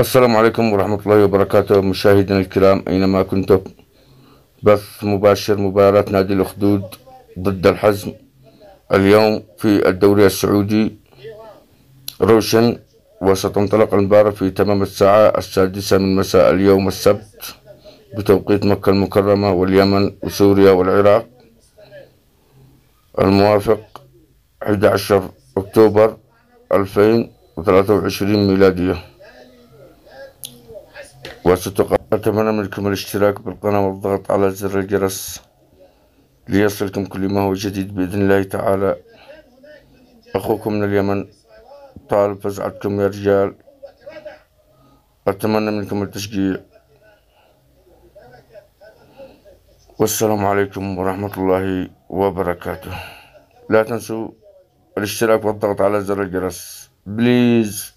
السلام عليكم ورحمة الله وبركاته مشاهدينا الكرام أينما كنتم. بث مباشر مباراة نادي الأخدود ضد الحزم اليوم في الدوري السعودي روشن، وستنطلق المباراة في تمام الساعة 6 من مساء اليوم السبت بتوقيت مكة المكرمة واليمن وسوريا والعراق، الموافق 11 أكتوبر 2023 ميلادية. أتمنى منكم الاشتراك بالقناة والضغط على زر الجرس ليصلكم كل ما هو جديد بإذن الله تعالى. أخوكم من اليمن طالب فزعتكم يا رجال. أتمنى منكم التشجيع، والسلام عليكم ورحمة الله وبركاته. لا تنسوا الاشتراك والضغط على زر الجرس بليز.